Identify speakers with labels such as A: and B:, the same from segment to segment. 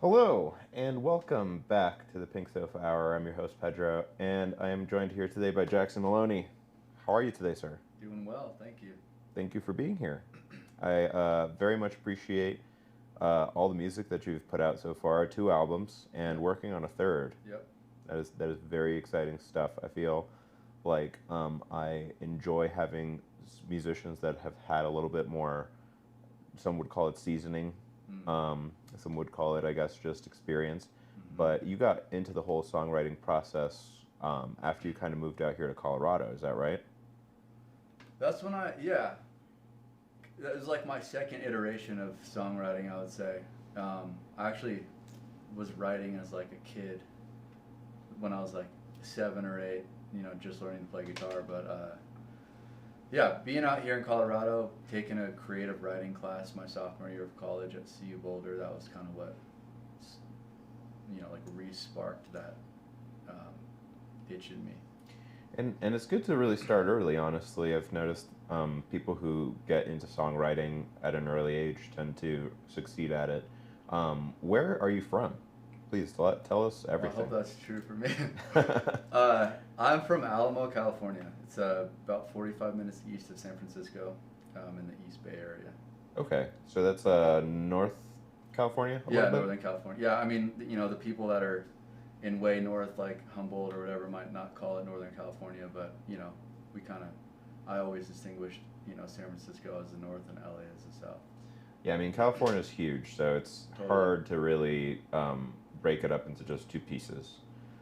A: Hello, and welcome back to the Pink Sofa Hour. I'm your host, Pedro, and I am joined here today by Jackson Maloney. How are you today, sir?
B: Doing well, thank you.
A: Thank you for being here. I very much appreciate all the music that you've put out so far, two albums, and
B: Yep.
A: working on a third.
B: Yep.
A: That is very exciting stuff. I feel like I enjoy having musicians that have had a little bit more. Some would call it seasoning.
B: Mm.
A: Some would call it, I guess, just experience.
B: Hmm.
A: But you got into the whole songwriting process after you kind of moved out here to Colorado. Is that right?
B: That's when that was like my second iteration of songwriting, I would say. I actually was writing as like a kid when I was like 7 or 8, just learning to play guitar. But yeah, being out here in Colorado, taking a creative writing class my sophomore year of college at CU Boulder, that was kind of what, like re-sparked that um, itch in me.
A: And it's good to really start early, honestly. I've noticed people who get into songwriting at an early age tend to succeed at it. Where are you from? Please tell us
B: I
A: everything.
B: hope that's true for me. I'm from Alamo, California. It's about 45 minutes east of San Francisco, in the East Bay area.
A: Okay, so that's North California a
B: Yeah,
A: little bit?
B: Northern California. Yeah, I mean, the people that are in way north, like Humboldt or whatever, might not call it Northern California, but we kind of, I always distinguished, San Francisco as the north and LA as the south.
A: Yeah, I mean, California is huge, so it's
B: Totally.
A: hard to really break it up into just two pieces.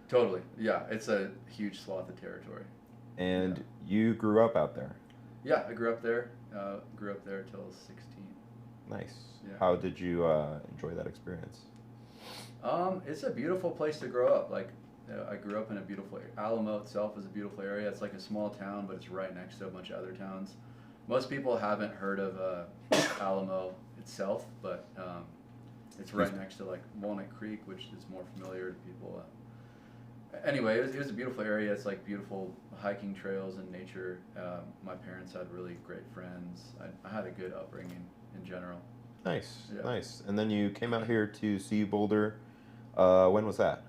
B: Totally. Yeah, it's a huge swath of territory. Yeah.
A: And you grew up out there.
B: Yeah, I grew up there. Grew up there till 16.
A: Nice.
B: Yeah.
A: How did you enjoy that experience?
B: It's a beautiful place to grow up. Like, I grew up in a beautiful Alamo itself is a beautiful area. It's like a small town, but it's right next to a bunch of other towns. Most people haven't heard of Alamo itself, but it's right next to like Walnut Creek, which is more familiar to people. Anyway, it was a beautiful area. It's like beautiful hiking trails and nature. My parents had really great friends. I had a good upbringing in general.
A: Nice,
B: Yeah.
A: nice. And then you came out here to CU Boulder. When was that?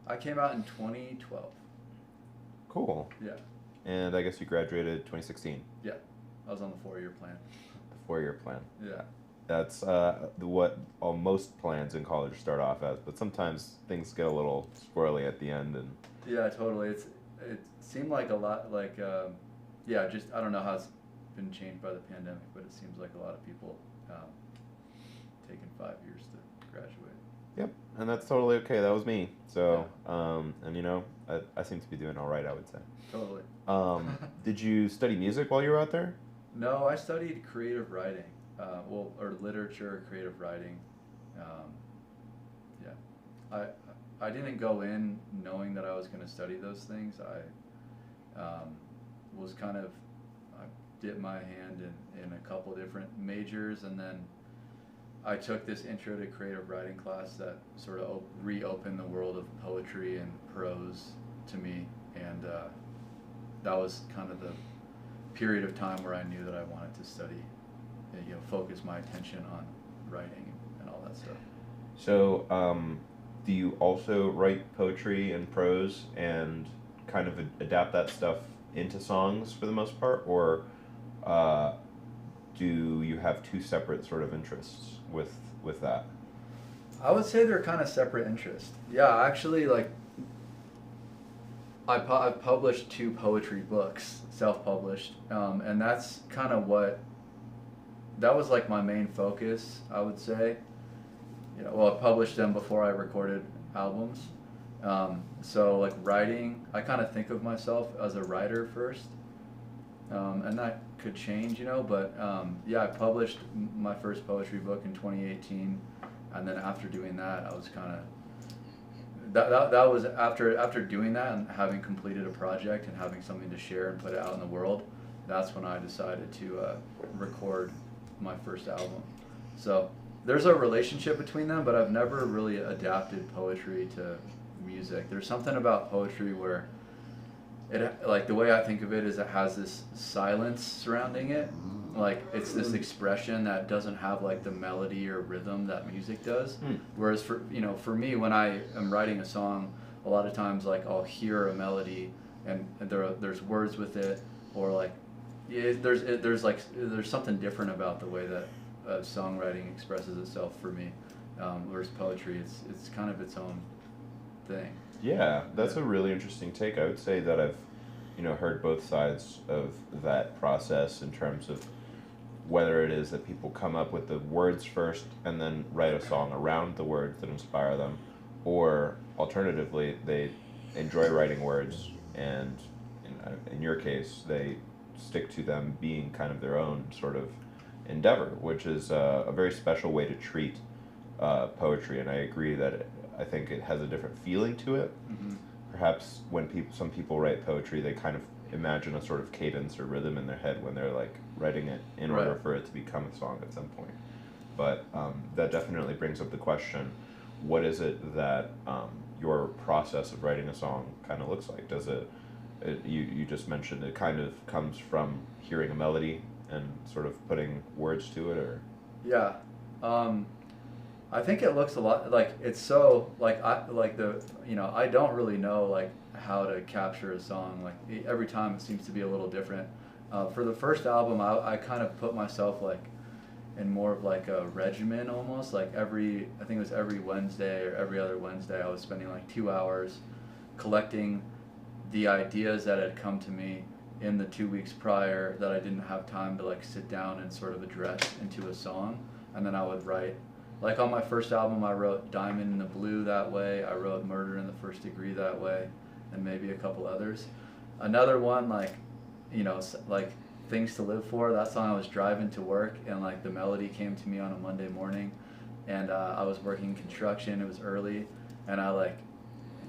B: I came out in 2012.
A: Cool.
B: Yeah.
A: And I guess you graduated 2016,
B: Yeah. I was on the 4-year plan.
A: the 4-year plan.
B: Yeah.
A: That's what most plans in college start off as, but sometimes things get a little squirrely at the end. And
B: Yeah, totally. It seemed like a lot like yeah, just I don't know how it's been changed by the pandemic, but it seems like a lot of people taking 5 years to graduate.
A: yep, and that's totally okay. That was me. So, and I seem to be doing all right, I would say.
B: Totally.
A: Did you study music while you were out there?
B: No, I studied creative writing, or literature, creative writing. Um, yeah, I didn't go in knowing that I was going to study those things. I was kind of I dipped my hand in a couple different majors, and then I took this intro to creative writing class that sort of reopened the world of poetry and prose to me, and that was kind of the period of time where I knew that I wanted to study, and, focus my attention on writing and all that stuff.
A: So, do you also write poetry and prose and kind of adapt that stuff into songs for the most part, or uh, do you have two separate sort of interests with that?
B: I would say they're kind of separate interests. Yeah, actually, like I've published 2 poetry books, self-published, and that's kind of that was like my main focus, I would say. Well, I published them before I recorded albums. So like writing, I kind of think of myself as a writer first, and that could change, but yeah, I published my first poetry book in 2018, and then after doing that, I was kind of that was after doing that and having completed a project and having something to share and put it out in the world. That's when I decided to record my first album. So there's a relationship between them, but I've never really adapted poetry to music. There's something about poetry where like the way I think of it is it has this silence surrounding it, like it's this expression that doesn't have like the melody or rhythm that music does. Whereas for for me, when I am writing a song, a lot of times like I'll hear a melody and there's words with it, or like there's something different about the way that songwriting expresses itself for me. Whereas poetry, it's kind of its own thing.
A: Yeah, that's a really interesting take. I would say that I've, heard both sides of that process in terms of whether it is that people come up with the words first and then write a song around the words that inspire them, or alternatively, they enjoy writing words and, in your case, they stick to them being kind of their own sort of endeavor, which is a very special way to treat poetry. And I agree that I think it has a different feeling to it.
B: Mm-hmm.
A: Perhaps when some people write poetry, they kind of imagine a sort of cadence or rhythm in their head when they're like writing it in order for it to become a song at some point. But that definitely brings up the question: what is it that your process of writing a song kind of looks like? Does you just mentioned it kind of comes from hearing a melody and sort of putting words to it, or?
B: Yeah. I think it looks a lot like it's so like I don't really know like how to capture a song. Like every time it seems to be a little different. For the first album, I kind of put myself like in more of like a regimen almost. Like I think it was every Wednesday or every other Wednesday, I was spending like 2 hours collecting the ideas that had come to me in the 2 weeks prior that I didn't have time to like sit down and sort of address into a song, and then I would write. Like on my first album, I wrote Diamond in the Blue that way. I wrote Murder in the First Degree that way, and maybe a couple others. Another one, like, like Things to Live For, that song I was driving to work, and like the melody came to me on a Monday morning, and I was working construction, it was early, and I like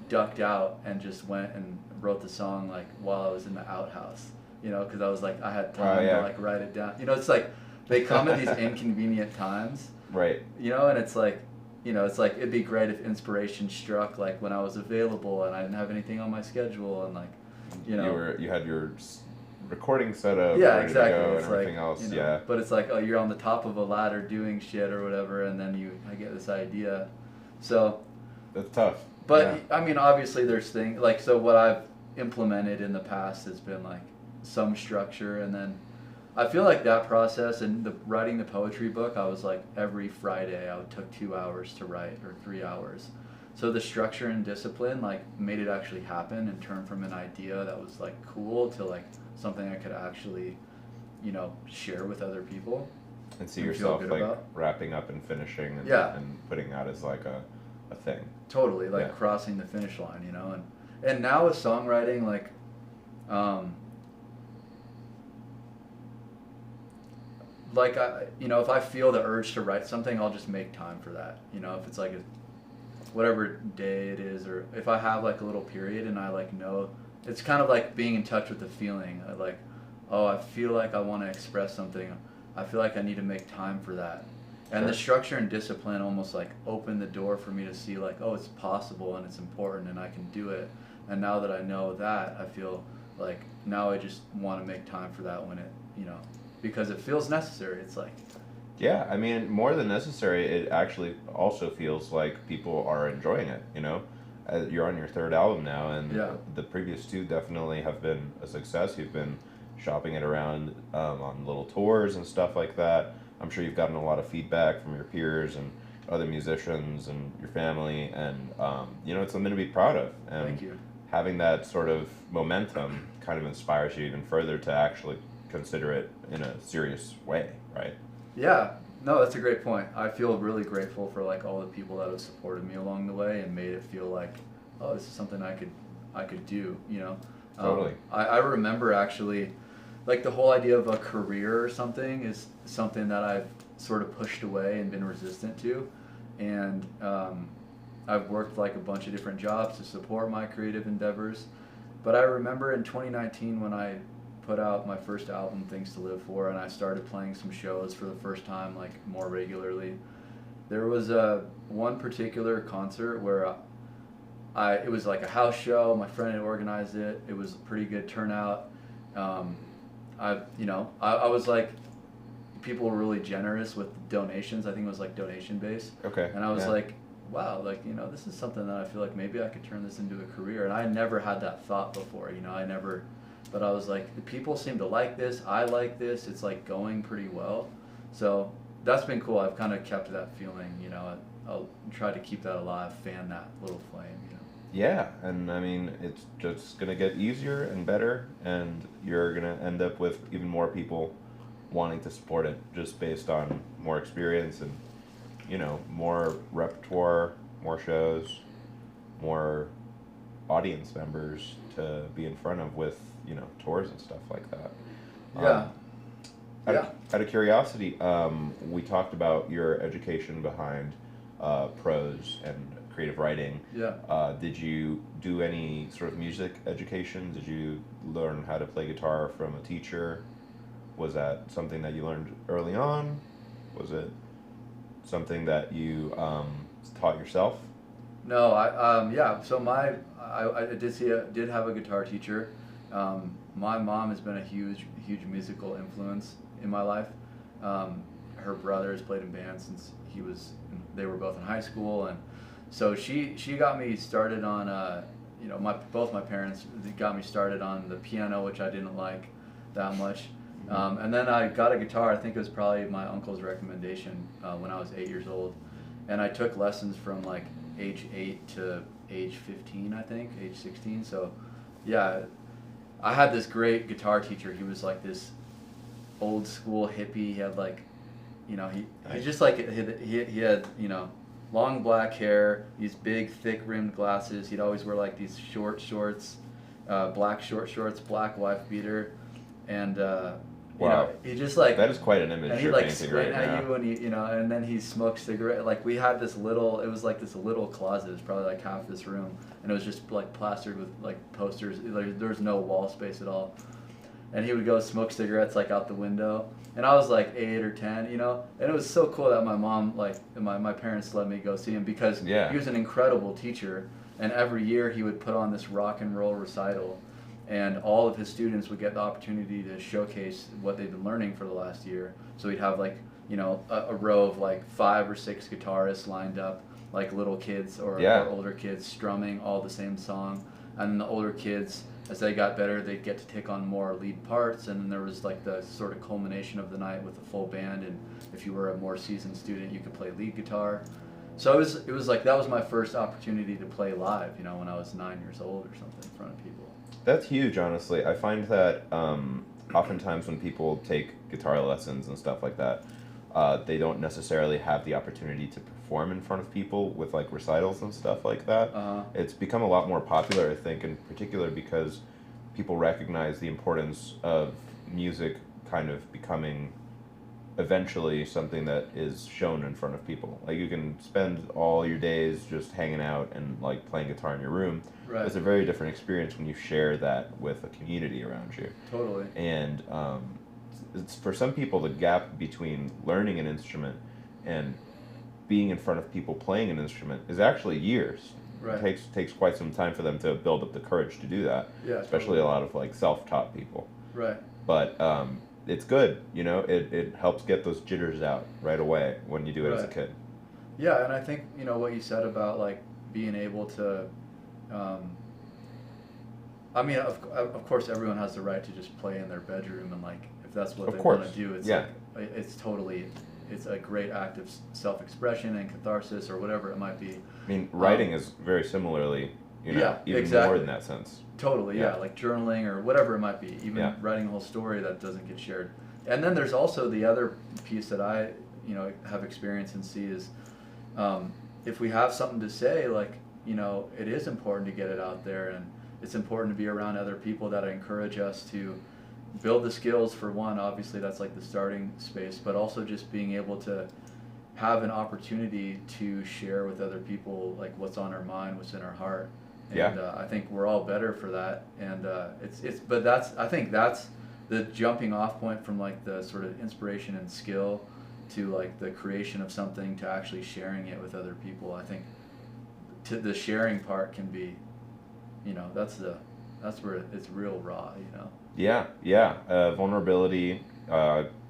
B: ducked out and just went and wrote the song like while I was in the outhouse, because I was like, I had time to like write it down. It's like, they come at these inconvenient times.
A: Right.
B: And it's like, it's like it'd be great if inspiration struck like when I was available and I didn't have anything on my schedule, and like,
A: you had your recording set up,
B: yeah,
A: ready
B: exactly.
A: to go,
B: it's
A: and everything
B: like,
A: else. Yeah.
B: But it's like, oh, you're on the top of a ladder doing shit or whatever, and then I get this idea, so.
A: That's tough.
B: But I mean, obviously, there's things like, so what I've implemented in the past has been like some structure, and then I feel like that process and writing the poetry book, I was like every Friday I took 2 hours to write, or 3 hours. So the structure and discipline like made it actually happen and turn from an idea that was like cool to like something I could actually, share with other people.
A: And see yourself like about. Wrapping up and finishing and putting that as like a thing.
B: Totally, like crossing the finish line, and now with songwriting, like, like if I feel the urge to write something, I'll just make time for that. If it's like whatever day it is, or if I have like a little period and I like know, it's kind of like being in touch with the feeling. Like, oh, I feel like I want to express something. I feel like I need to make time for that. And the structure and discipline almost like opened the door for me to see like, oh, it's possible and it's important and I can do it. And now that I know that, I feel like now I just want to make time for that when it, because it feels necessary. It's like,
A: yeah, I mean, more than necessary, it actually also feels like people are enjoying it. You're on your third album now, and the previous two definitely have been a success. You've been shopping it around on little tours and stuff like that. I'm sure you've gotten a lot of feedback from your peers and other musicians and your family, and it's something to be proud of. And
B: thank you.
A: Having that sort of momentum kind of inspires you even further to actually consider it in a serious way, right?
B: Yeah, no, that's a great point. I feel really grateful for like all the people that have supported me along the way and made it feel like, oh, this is something I could do.
A: Totally.
B: I remember actually, like the whole idea of a career or something is something that I've sort of pushed away and been resistant to, and I've worked like a bunch of different jobs to support my creative endeavors. But I remember in 2019 when I put out my first album, Things to Live For, and I started playing some shows for the first time, like more regularly. There was one particular concert where it was like a house show. My friend had organized it. It was a pretty good turnout. I was like people were really generous with donations. I think it was like donation based.
A: Okay.
B: And I was
A: yeah.
B: like, wow, like, you know, this is something that I feel like maybe I could turn this into a career. And I never had that thought before, you know, but I was like, the people seem to like this. I like this. It's like going pretty well. So that's been cool. I've kind of kept that feeling, you know, I'll try to keep that alive, fan that little flame, you know.
A: Yeah, and I mean, it's just gonna get easier and better, and you're gonna end up with even more people wanting to support it just based on more experience and, you know, more repertoire, more shows, more audience members to be in front of with, you know, tours and stuff like that.
B: Yeah.
A: Out of curiosity, we talked about your education behind prose and creative writing.
B: Yeah.
A: Did you do any sort of music education? Did you learn how to play guitar from a teacher? Was that something that you learned early on? Was it something that you taught yourself?
B: No, yeah. So I did have a guitar teacher. My mom has been a huge musical influence in my life. Her brother has played in bands since they were both in high school, and so she got me started on you know, both my parents got me started on the piano, which I didn't like that much. And then I got a guitar. I think it was probably my uncle's recommendation when I was 8 years old, and I took lessons from like age 8 to age 15, I think, age 16. So yeah, I had this great guitar teacher. He was like this old school hippie. He had like, you know, he just like he had, you know, long black hair, these big thick rimmed glasses. He'd always wear like these short shorts, black short shorts, black wife beater, and you
A: Wow.
B: know, he just like,
A: That is quite an image
B: and he
A: you're
B: like
A: painting right
B: squint at
A: now.
B: you, and you know, and then he smoked cigarette. Like we had this little, it was like this little closet. It was probably like half this room, and it was just like plastered with like posters. Like, there was no wall space at all. And he would go smoke cigarettes like out the window. And I was like 8 or 10, you know, and it was so cool that my mom, like my parents let me go see him because
A: Yeah.
B: he was an incredible teacher. And every year he would put on this rock and roll recital, and all of his students would get the opportunity to showcase what they've been learning for the last year. So he'd have like, you know, a row of like 5 or 6 guitarists lined up, like little kids or older kids strumming all the same song. And then the older kids, as they got better, they'd get to take on more lead parts, and then there was like the sort of culmination of the night with a full band, and if you were a more seasoned student, you could play lead guitar. So it was like that was my first opportunity to play live, you know, when I was 9 years old or something in front of people.
A: That's huge, honestly. I find that oftentimes when people take guitar lessons and stuff like that, they don't necessarily have the opportunity to perform in front of people with like recitals and stuff like that. It's become a lot more popular, I think, in particular because people recognize the importance of music kind of becoming eventually something that is shown in front of people. Like you can spend all your days just hanging out and like playing guitar in your room.
B: Right.
A: It's a very different experience when you share that with a community around you.
B: Totally.
A: And it's for some people the gap between learning an instrument and being in front of people playing an instrument is actually years.
B: Right.
A: It takes quite some time for them to build up the courage to do that.
B: Yeah.
A: Especially
B: totally.
A: a lot of like self-taught people.
B: Right.
A: But it's good, you know. It helps get those jitters out right away when you do it as a
B: Right.
A: kid.
B: Yeah, and I think, you know, what you said about like being able to, I mean, of course, everyone has the right to just play in their bedroom, and like if that's what
A: Of
B: they
A: course.
B: want to do, it's
A: Yeah.
B: like it's a great act of self-expression and catharsis or whatever it might be.
A: I mean, writing is very similarly, you know,
B: Yeah,
A: even
B: exactly.
A: more in that sense.
B: Totally, yeah,
A: Yeah.
B: like journaling or whatever it might be, even
A: Yeah.
B: writing a whole story that doesn't get shared. And then there's also the other piece that I, you know, have experience and see is, if we have something to say, like, you know, it is important to get it out there, and it's important to be around other people that encourage us to build the skills. For one, obviously that's like the starting space, but also just being able to have an opportunity to share with other people like what's on our mind, what's in our heart. And
A: Yeah.
B: I think we're all better for that. And but I think that's the jumping off point from like the sort of inspiration and skill to like the creation of something to actually sharing it with other people. I think the sharing part can be, you know, that's where it's real raw, you know.
A: Yeah, yeah. Vulnerability,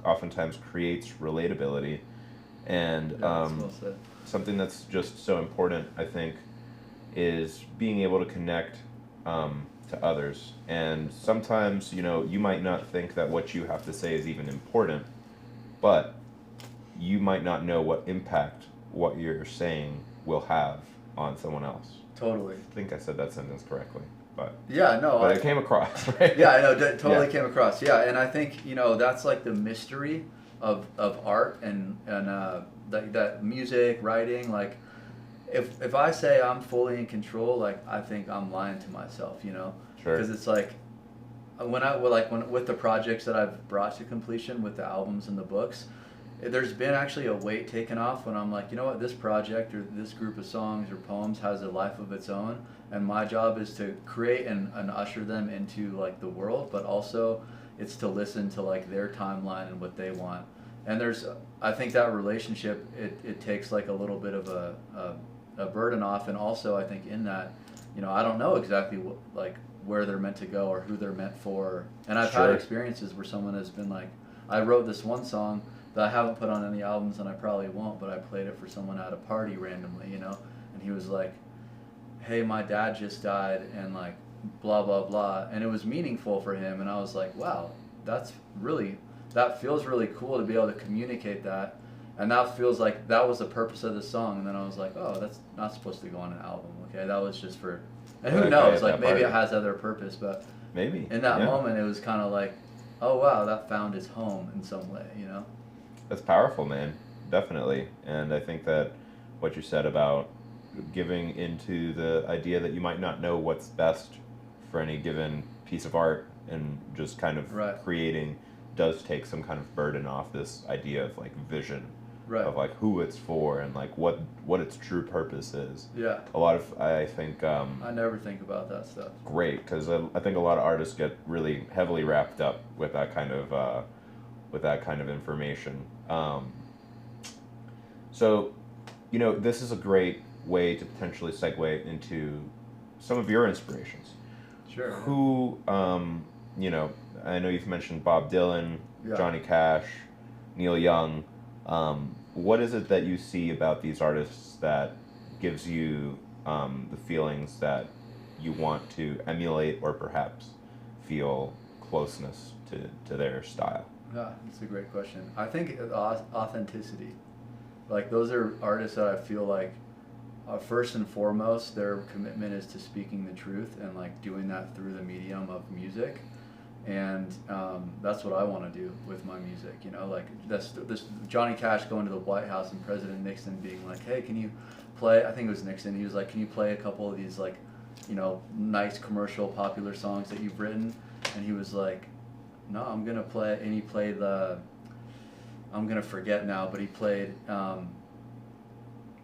A: oftentimes creates relatability, and
B: Yeah, that's well said.
A: something that's just so important, I think, is being able to connect to others. And sometimes, you might not think that what you have to say is even important, but you might not know what impact what you're saying will have on someone else.
B: Totally.
A: I think I said that sentence correctly, but
B: Yeah, no,
A: but it came across, right?
B: yeah, I know, totally
A: Yeah.
B: came across. Yeah, and I think that's like the mystery of art and that music writing. Like, if I say I'm fully in control, like I think I'm lying to myself,
A: Sure.
B: because it's like when with the projects that I've brought to completion with the albums and the books, there's been actually a weight taken off when I'm like, you know what, this project or this group of songs or poems has a life of its own, and my job is to create and usher them into like the world, but also it's to listen to like their timeline and what they want. And I think that relationship, it takes like a little bit of a burden off, and also I think in that, I don't know exactly like where they're meant to go or who they're meant for. And I've had
A: Sure.
B: experiences where someone has been like, I wrote this one song that I haven't put on any albums and I probably won't, but I played it for someone at a party randomly, and he was like, hey, my dad just died and like blah, blah, blah. And it was meaningful for him. And I was like, wow, that feels really cool to be able to communicate that. And that feels like that was the purpose of the song. And then I was like, oh, that's not supposed to go on an album. Okay, that was just for, and who
A: Okay,
B: knows,
A: at
B: like
A: that
B: maybe it
A: party.
B: has other purpose, but
A: Maybe.
B: in that
A: Yeah.
B: moment it was kind of like, oh wow, that found its home in some way.
A: That's powerful, man. Definitely. And I think that what you said about giving into the idea that you might not know what's best for any given piece of art and just kind of
B: Right.
A: creating does take some kind of burden off this idea of like vision,
B: Right.
A: of like who it's for and like what its true purpose is.
B: Yeah.
A: A lot of, I think,
B: I never think about that stuff.
A: great, because I think a lot of artists get really heavily wrapped up with that kind of information. So, this is a great way to potentially segue into some of your inspirations.
B: Sure.
A: Who, I know you've mentioned Bob Dylan,
B: Yeah.
A: Johnny Cash, Neil Young. What is it that you see about these artists that gives you the feelings that you want to emulate or perhaps feel closeness to their style?
B: Yeah, that's a great question. I think authenticity. Like those are artists that I feel like first and foremost their commitment is to speaking the truth and like doing that through the medium of music. And that's what I want to do with my music. Like this Johnny Cash going to the White House and President Nixon being like, hey, can you play, I think it was Nixon, he was like, can you play a couple of these like, nice commercial popular songs that you've written? And he was like, no, I'm gonna play, and he played I'm gonna forget now, but he played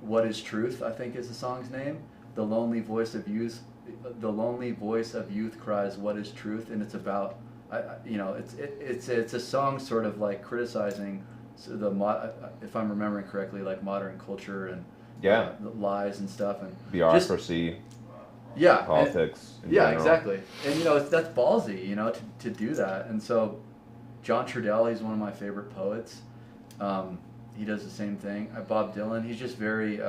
B: What Is Truth, I think is the song's name. The lonely voice of youth cries, what is truth? And it's about, it's a song sort of like criticizing if I'm remembering correctly, like modern culture and
A: Yeah.
B: the lies and stuff and
A: Bureaucracy,
B: yeah,
A: politics. In
B: yeah,
A: general.
B: exactly. And that's ballsy, to do that. And so John Trudell, he's one of my favorite poets. He does the same thing. Bob Dylan, he's just very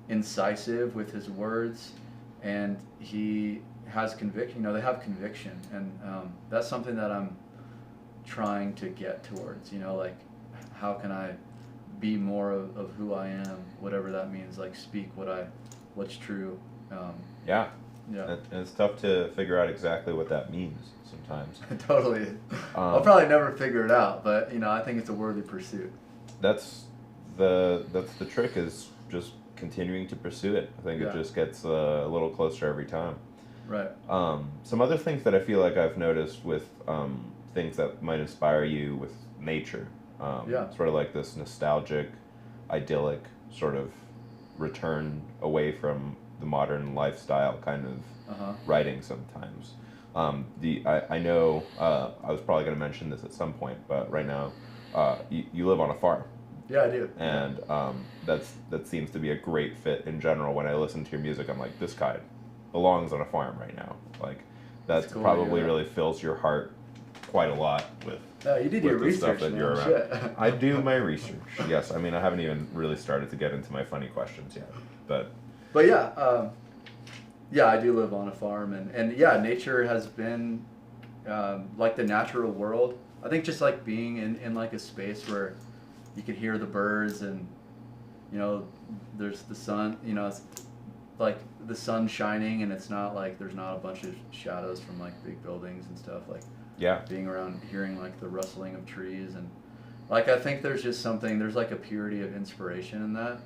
B: incisive with his words, and he has conviction. They have conviction, and that's something that I'm trying to get towards. Like how can I be more of who I am, whatever that means. Like speak what's true.
A: Yeah.
B: Yeah.
A: And it's tough to figure out exactly what that means sometimes.
B: Totally. I'll probably never figure it out, but I think it's a worthy pursuit.
A: That's the trick, is just continuing to pursue it. I think it
B: Yeah.
A: just gets a little closer every time.
B: Right.
A: Some other things that I feel like I've noticed with things that might inspire you with nature.
B: Yeah.
A: Sort of like this nostalgic, idyllic sort of return away from the modern lifestyle kind of
B: Uh-huh.
A: writing sometimes. I know I was probably going to mention this at some point, but right now you live on a farm,
B: Yeah, I do.
A: and that seems to be a great fit in general. When I listen to your music, I'm like, this guy belongs on a farm right now. Like
B: That's
A: that
B: cool to
A: probably
B: hear that.
A: really fills your heart quite a lot with
B: No, you did your
A: with the stuff
B: research,
A: that
B: man.
A: you're around.
B: Shit.
A: I do my research. Yes, I mean I haven't even really started to get into my funny questions yet, but
B: But yeah, yeah, I do live on a farm, and yeah, nature has been like the natural world. I think just like being in like a space where you can hear the birds and you know there's the sun, you know, it's like the sun shining and it's not like there's not a bunch of shadows from like big buildings and stuff, like
A: yeah,
B: being around hearing like the rustling of trees and like I think there's just something, there's like a purity of inspiration in that.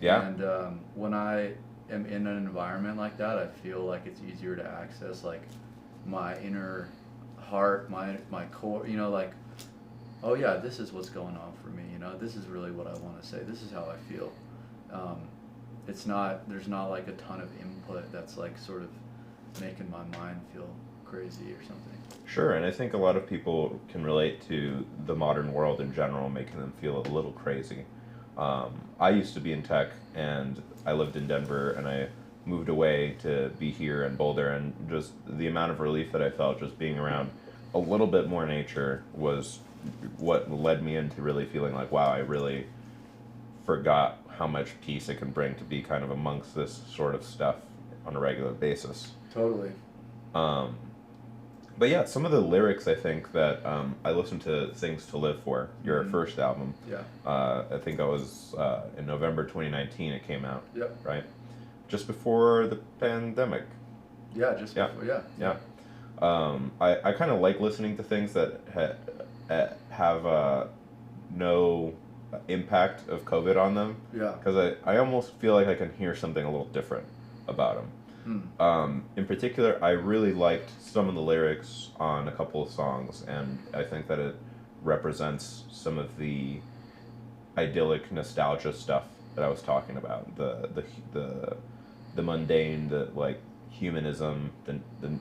A: yeah,
B: And when I am in an environment like that, I feel like it's easier to access like my inner heart, my core, you know, like, oh yeah, this is what's going on for me, you know, this is really what I want to say, this is how I feel. It's not, there's not like a ton of input that's like sort of making my mind feel crazy or something.
A: sure. And I think a lot of people can relate to the modern world in general, making them feel a little crazy. I used to be in tech, and I lived in Denver, and I moved away to be here in Boulder, and just the amount of relief that I felt just being around a little bit more nature was what led me into really feeling like, wow, I really forgot how much peace it can bring to be kind of amongst this sort of stuff on a regular basis.
B: Totally.
A: Um, but yeah, some of the lyrics I think that I listened to Things to Live For, your first album.
B: Yeah.
A: I think that was in November 2019 it came out,
B: Yep.
A: right? Just before the pandemic.
B: Yeah, just
A: Yeah.
B: before, yeah.
A: Yeah. I kind of like listening to things that have no impact of COVID on them.
B: Yeah.
A: Because I almost feel like I can hear something a little different about them. In particular, I really liked some of the lyrics on a couple of songs, and I think that it represents some of the idyllic nostalgia stuff that I was talking about. The mundane, the like humanism, the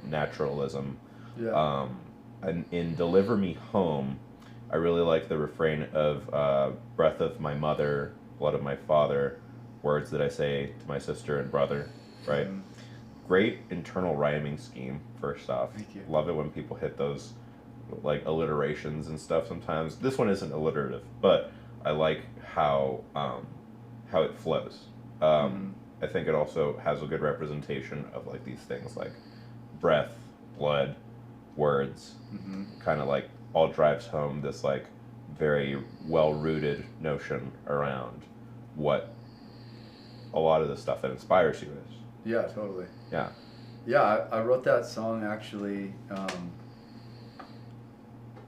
A: naturalism.
B: Yeah.
A: And in Deliver Me Home, I really like the refrain of breath of my mother, blood of my father, words that I say to my sister and brother, right? Great internal rhyming scheme, first off.
B: Thank you.
A: Love it when people hit those like alliterations and stuff sometimes. This one isn't alliterative, but I like how it flows. I think it also has a good representation of like these things like breath, blood, words, kind of like all drives home this like very well-rooted notion around what a lot of the stuff that inspires you is.
B: Yeah, totally.
A: Yeah.
B: Yeah, I wrote that song actually.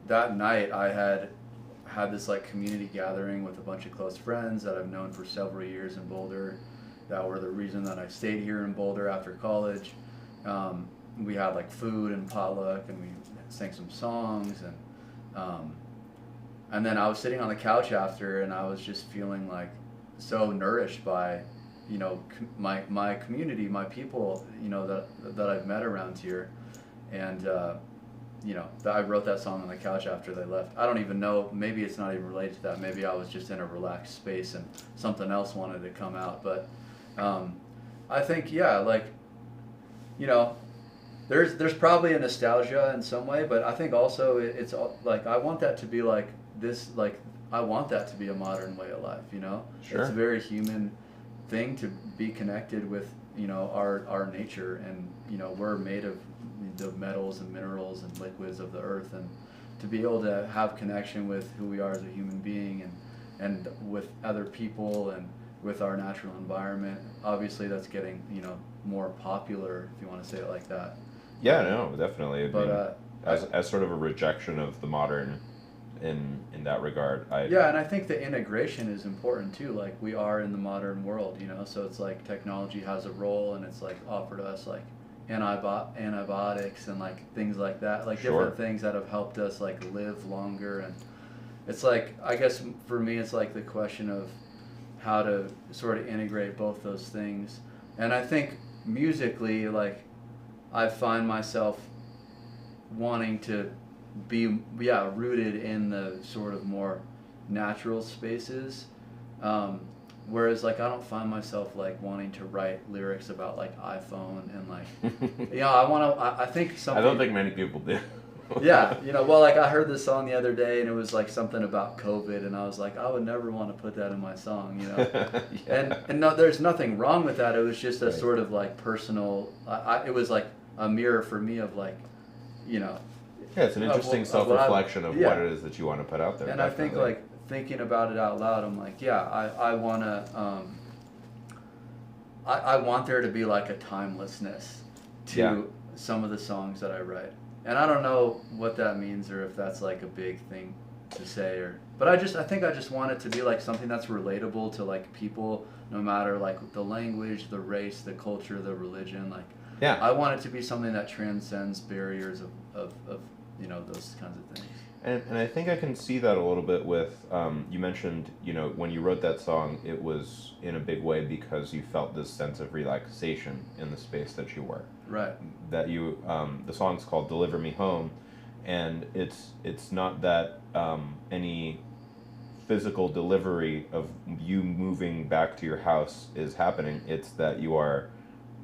B: That night I had this like community gathering with a bunch of close friends that I've known for several years in Boulder, that were the reason that I stayed here in Boulder after college. We had like food and potluck, and we sang some songs, and then I was sitting on the couch after, and I was just feeling like so nourished by, you know, my community, my people, you know, that I've met around here, and you know, I wrote that song on the couch after they left. I don't even know, maybe it's not even related to that. Maybe I was just in a relaxed space and something else wanted to come out. But I think, yeah, like, you know, there's probably a nostalgia in some way, but I think also it's like I want that to be like this, like I want that to be a modern way of life, you know?
A: Sure.
B: It's a very human thing to be connected with, you know, our nature, and you know, we're made of the metals and minerals and liquids of the earth, and to be able to have connection with who we are as a human being, and with other people, and with our natural environment. Obviously that's getting, you know, more popular, if you want to say it like that.
A: Yeah, no, definitely.
B: But
A: as sort of a rejection of the modern in that regard.
B: Yeah, and I think the integration is important too. Like, we are in the modern world, you know, so it's like technology has a role, and it's like offered us like antibiotics and like things like that, like different things that have helped us like live longer. And it's like, I guess for me it's like the question of how to sort of integrate both those things. And I think musically, like, I find myself wanting to be rooted in the sort of more natural spaces, whereas like I don't find myself like wanting to write lyrics about like iPhone and like you know, I think something.
A: I don't think many people do.
B: Yeah, well, like I heard this song the other day, and it was like something about COVID, and I was like, I would never want to put that in my song.
A: Yeah.
B: And no, there's nothing wrong with that. It was just a
A: Right.
B: sort of like personal. It was like a mirror for me of like, you know,
A: Yeah, it's an interesting
B: of what
A: self-reflection of
B: yeah.
A: what it is that you want to put out there.
B: And I think
A: definitely.
B: like thinking about it out loud, I'm like, yeah, I wanna. I want there to be like a timelessness to
A: Yeah.
B: some of the songs that I write. And I don't know what that means or if that's like a big thing to say but I think I just want it to be like something that's relatable to like people, no matter like the language, the race, the culture, the religion. Like
A: Yeah.
B: I want it to be something that transcends barriers of those kinds of things.
A: And I think I can see that a little bit with, you mentioned, when you wrote that song, it was in a big way because you felt this sense of relaxation in the space that you were.
B: Right.
A: That the song's called Deliver Me Home, and it's not that any physical delivery of you moving back to your house is happening. It's that you are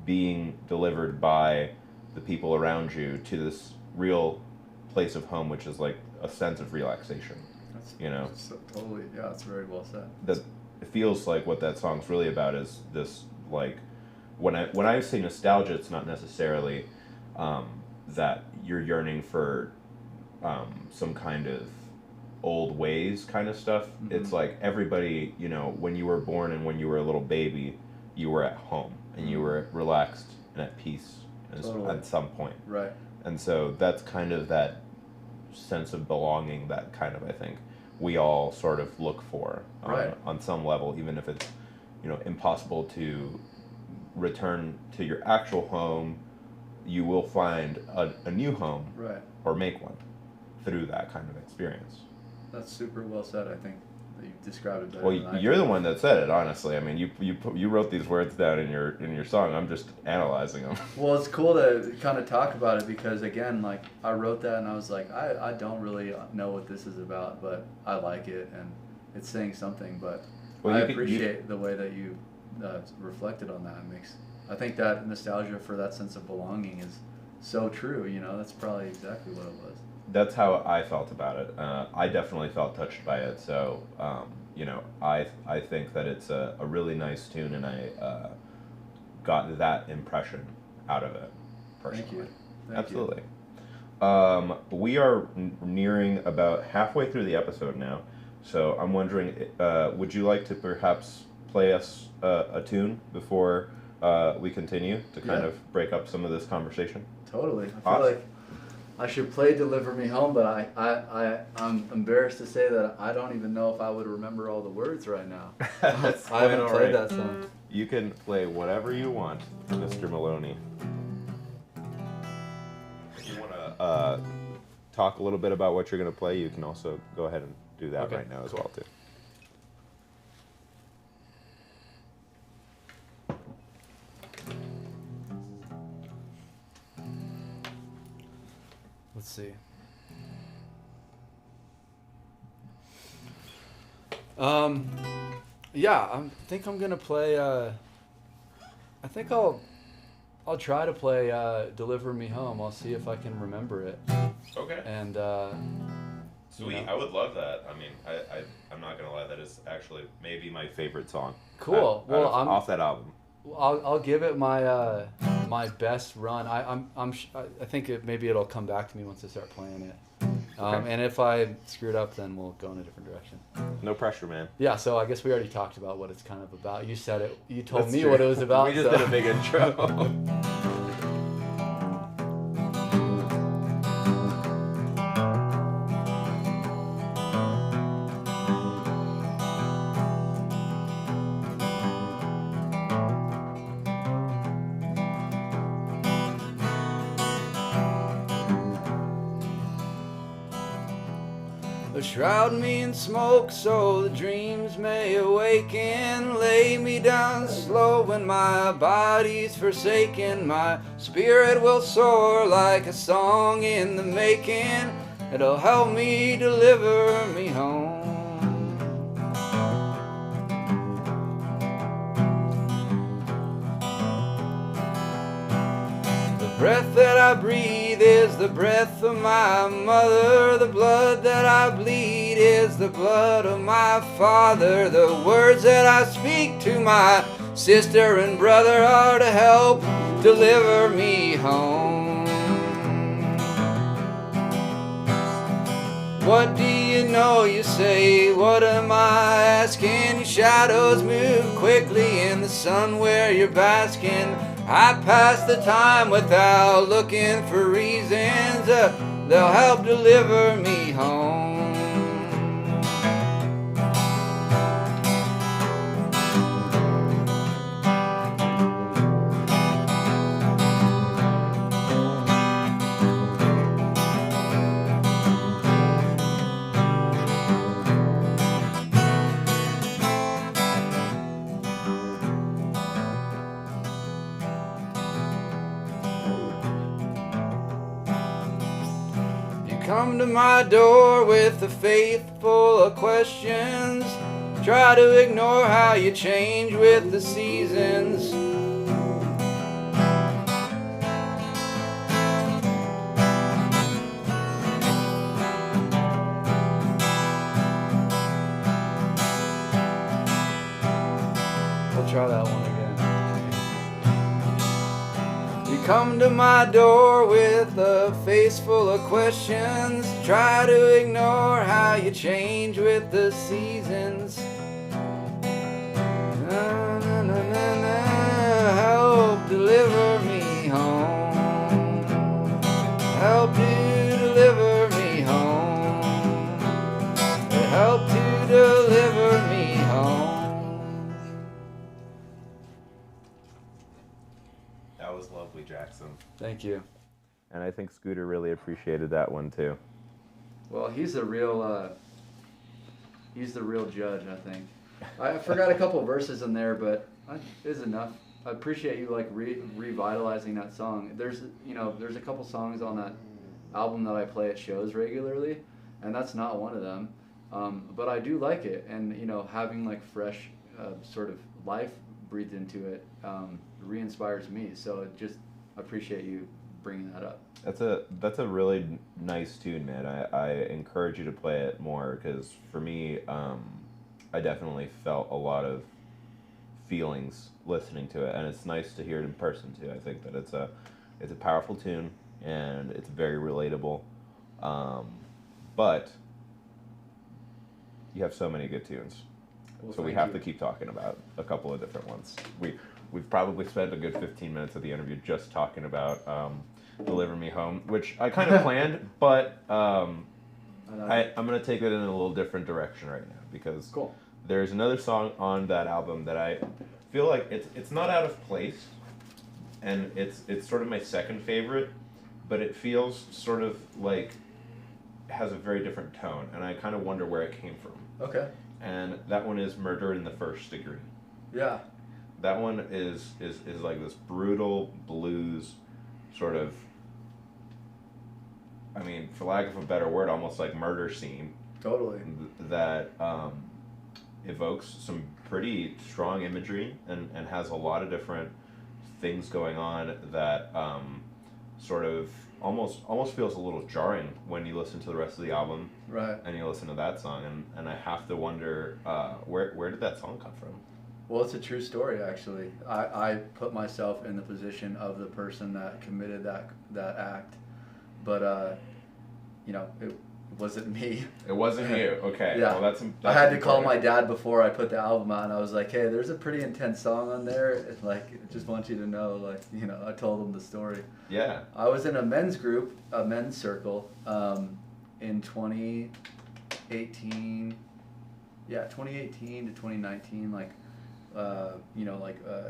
A: being delivered by the people around you to this real place of home, which is like a sense of relaxation.
B: That's totally, yeah, it's very well said.
A: That it feels like what that song's really about is this, like, when I say nostalgia, it's not necessarily that you're yearning for some kind of old ways kind of stuff.
B: Mm-hmm.
A: It's like everybody, when you were born and when you were a little baby, you were at home and you were relaxed and at peace
B: Totally.
A: at some point.
B: Right.
A: And so that's kind of that sense of belonging that kind of, I think, we all sort of look for
B: Right.
A: on some level, even if it's, impossible to return to your actual home, you will find a new home.
B: Right.
A: Or make one through that kind of experience.
B: That's super well said. I think that you described it better.
A: Well,
B: than I
A: you're
B: could.
A: the one that said it. Honestly, I mean, you wrote these words down in your song. I'm just analyzing them.
B: Well, it's cool to kind of talk about it because again, like I wrote that and I was like, I don't really know what this is about, but I like it and it's saying something. But
A: Well,
B: I appreciate the way that you reflected on that. I think that nostalgia for that sense of belonging is so true. That's probably exactly what it was.
A: That's how I felt about it. I definitely felt touched by it. So, I think that it's a really nice tune, and I got that impression out of it personally.
B: Thank you.
A: Absolutely. We are nearing about halfway through the episode now, so I'm wondering, would you like to perhaps play us a tune before we continue to kind of break up some of this conversation?
B: Totally. I feel
A: Awesome.
B: like I should play Deliver Me Home, but I'm embarrassed to say that I don't even know if I would remember all the words right now.
A: That's
B: I haven't
A: quite
B: played
A: all right.
B: that song.
A: You can play whatever you want, Mr. Maloney. If you want to talk a little bit about what you're going to play, you can also go ahead and do that right now as well, too.
B: Let's see. Yeah, I think I'm gonna play. I think I'll try to play "Deliver Me Home." I'll see if I can remember it.
A: Okay.
B: And
A: Sweet. I would love that. I mean, I'm not gonna lie. That is actually maybe my favorite song.
B: Cool.
A: Well, off that album.
B: I'll give it my my best run. I think maybe it'll come back to me once I start playing it.
A: Okay.
B: And if I screw it up, then we'll go in a different direction.
A: No pressure, man.
B: Yeah, so I guess we already talked about what it's kind of about. You said it. You told
A: That's
B: me
A: true.
B: what it was about.
A: We just did a big intro.
B: Shroud me in smoke so the dreams may awaken. Lay me down slow when my body's forsaken. My spirit will soar like a song in the making. It'll help me deliver me home. The
C: Breath that I breathe is the breath of my mother. The blood that I bleed is the blood of my father. The words that I speak to my sister and brother are to help deliver me home. What do you know, you say? What am I asking? Your shadows move quickly in the sun where you're basking. I pass the time without looking for reasons. They'll help deliver me home. Come to my door with a faith full of questions. Try to ignore how you change with the seasons. We'll try that one again. You come to my door with a face full of questions. Try to ignore how you change with the seasons. Na, na, na, na, na, help deliver me home. Help to deliver me home. Help to deliver me home.
A: That was lovely, Jackson.
C: Thank you.
A: And I think Scooter really appreciated that one too.
B: Well, he's the real judge, I think. I forgot a couple verses in there, but it is enough. I appreciate you like revitalizing that song. There's a couple songs on that album that I play at shows regularly, and that's not one of them. But I do like it, and having like fresh sort of life breathed into it re-inspires me. So I appreciate you bringing that up.
A: That's a really nice tune, man. I encourage you to play it more, because for me, I definitely felt a lot of feelings listening to it, and it's nice to hear it in person too. I think that it's a powerful tune, and it's very relatable. But you have so many good tunes,
B: Well,
A: so we have to keep talking about a couple of different ones. We've probably spent a good 15 minutes of the interview just talking about Deliver Me Home, which I kind of planned, but I'm going to take it in a little different direction right now, because
B: cool.
A: There's another song on that album that I feel like it's not out of place, and it's sort of my second favorite, but it feels sort of like has a very different tone, and I kind of wonder where it came from.
B: Okay.
A: And that one is Murder in the First Degree.
B: Yeah.
A: That one is like this brutal blues sort of, I mean, for lack of a better word, almost like murder scene.
B: Totally.
A: That evokes some pretty strong imagery and has a lot of different things going on that sort of almost feels a little jarring when you listen to the rest of the album.
B: Right.
A: And you listen to that song, and I have to wonder where did that song come from?
B: Well, it's a true story, actually. I put myself in the position of the person that committed that act, but it wasn't me.
A: It wasn't you. Okay.
B: Yeah.
A: Well, that's
B: I had to call my dad before I put the album out, and I was like, "Hey, there's a pretty intense song on there. It's like, just want you to know, like, I told him the story."
A: Yeah.
B: I was in a men's group, a men's circle, in 2018. Yeah, 2018 to 2019, I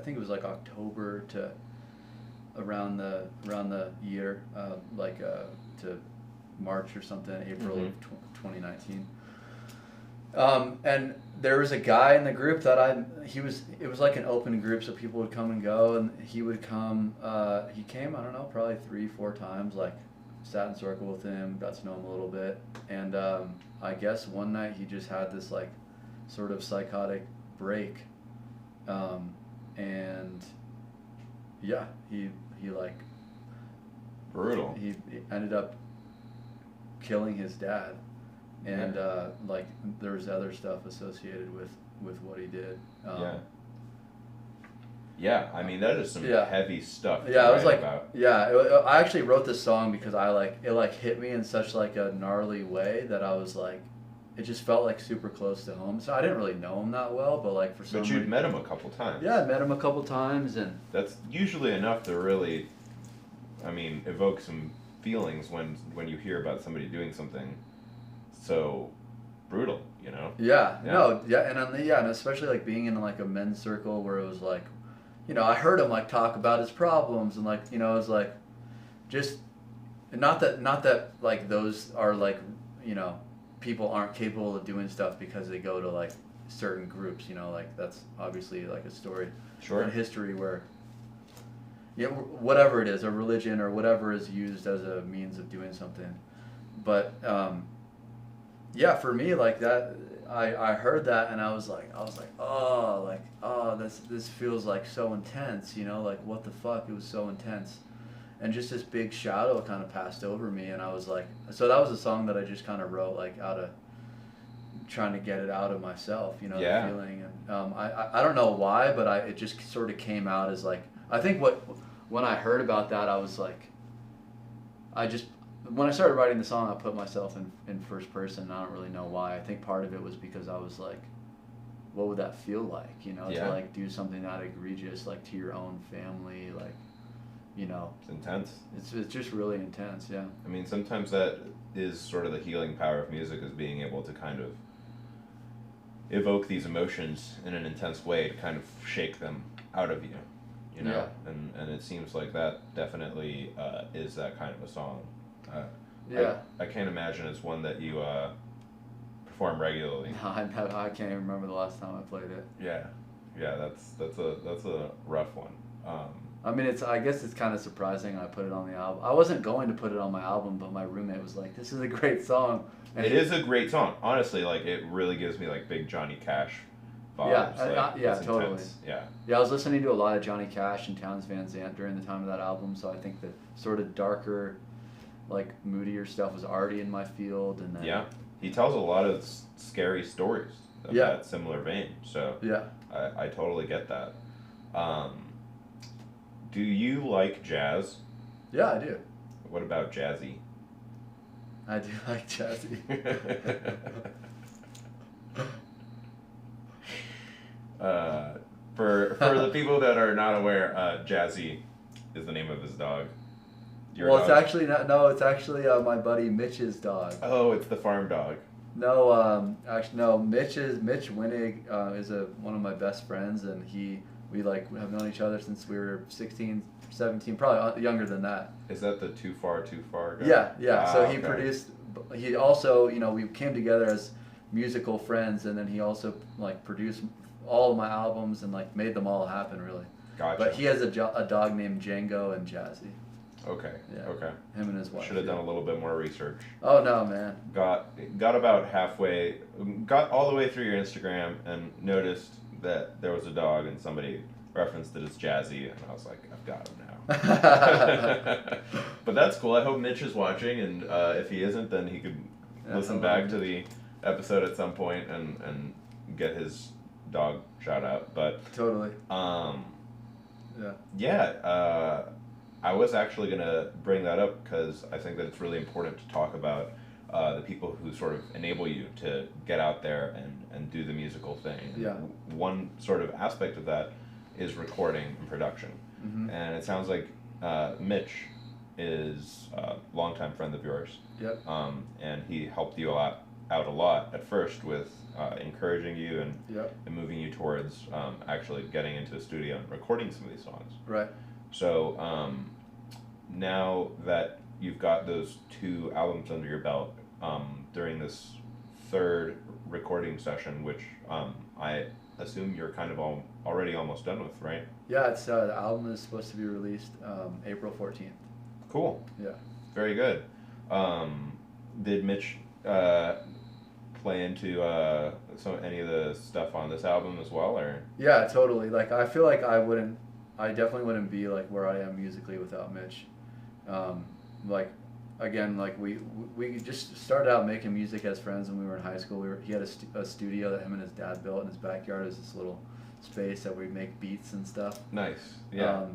B: think it was like October to around the year, to March or something, April
A: Mm-hmm.
B: of 2019. And there was a guy in the group that it was like an open group, so people would come and go, and he would come, he came, I don't know, probably 3-4 times, like, sat in circle with him, got to know him a little bit, and I guess one night he just had this, like, sort of psychotic break, and yeah, he like
A: Brutal.
B: He ended up killing his dad, and like there was other stuff associated with what he did.
A: Yeah, I mean that is some heavy stuff.
B: Yeah, it was like
A: about.
B: I actually wrote this song because it hit me in such like a gnarly way that I was like, it just felt like super close to home. So I didn't really know him that well, but like for some.
A: But you'd met him a couple times.
B: Yeah, I met him a couple times, and
A: that's usually enough to really, I mean, evoke some feelings when you hear about somebody doing something so brutal, you know.
B: And especially like being in like a men's circle where it was like, you know, I heard him like talk about his problems and like, you know, it was like, just not that like those are like, you know, people aren't capable of doing stuff because they go to like certain groups, you know, like that's obviously like a story in history where, you know, whatever it is, a religion or whatever is used as a means of doing something, but for me like that. I heard that and I was like, this feels like so intense, you know, like what the fuck, it was so intense, and just this big shadow kind of passed over me, and I was like, so that was a song that I just kind of wrote like out of trying to get it out of myself, you know, the feeling, and I don't know why, but it just sort of came out as like, I think when I heard about that, I was like, when I started writing the song, I put myself in first person. I don't really know why. I think part of it was because I was like, what would that feel like, you know, to like do something that egregious, like to your own family, like, you know.
A: It's intense.
B: It's just really intense, yeah.
A: I mean, sometimes that is sort of the healing power of music, is being able to kind of evoke these emotions in an intense way to kind of shake them out of you, you know. And it seems like that definitely is that kind of a song. I can't imagine it's one that you perform regularly.
B: No, I can't even remember the last time I played it.
A: Yeah, that's a rough one.
B: I mean, I guess it's kind of surprising I put it on the album. I wasn't going to put it on my album, but my roommate was like, "This is a great song." And
A: it is a great song, honestly. Like, it really gives me like big Johnny Cash vibes.
B: Totally.
A: Intense. Yeah,
B: I was listening to a lot of Johnny Cash and Townes Van Zandt during the time of that album, so I think the sort of darker, like moodier stuff was already in my field, and then
A: he tells a lot of scary stories of that similar vein. So I totally get that. Do you like jazz?
B: Yeah, I do.
A: What about jazzy?
B: I do like jazzy.
A: For the people that are not aware, Jazzy is the name of his dog.
B: It's actually not. No, it's actually my buddy Mitch's dog.
A: Oh, it's the farm dog.
B: No, actually no. Mitch Winnig is one of my best friends, and we like have known each other since we were 16, 17, probably younger than that.
A: Is that the Too Far guy?
B: Yeah. So he produced. He also, you know, we came together as musical friends, and then he also like produced all of my albums and like made them all happen, really.
A: Gotcha.
B: But he has a dog named Django and Jazzy.
A: Okay.
B: Yeah.
A: Okay.
B: Him and his wife.
A: Should have done a little bit more research.
B: Oh no, man.
A: Got about halfway, got all the way through your Instagram and noticed that there was a dog and somebody referenced it as Jazzy, and I was like, I've got him now. But that's cool. I hope Mitch is watching, and if he isn't, then he could listen back to the episode at some point and get his dog shout out. But
B: totally.
A: I was actually gonna bring that up because I think that it's really important to talk about the people who sort of enable you to get out there and do the musical thing. And one sort of aspect of that is recording and production.
B: Mm-hmm.
A: And it sounds like Mitch is a longtime friend of yours.
B: Yep.
A: And he helped you out a lot at first with encouraging you and moving you towards actually getting into a studio and recording some of these songs.
B: Right.
A: So now that you've got those 2 albums under your belt, during this 3rd recording session, which I assume you're kind of already almost done with, right?
B: Yeah, it's the album is supposed to be released April 14th.
A: Cool.
B: Yeah.
A: Very good. Did Mitch play into any of the stuff on this album as well, or?
B: Yeah, totally. Like, I feel like I definitely wouldn't be like where I am musically without Mitch. like, again, like we just started out making music as friends when we were in high school. He had a studio that him and his dad built in his backyard. It was this little space that we'd make beats and stuff.
A: Nice. Yeah.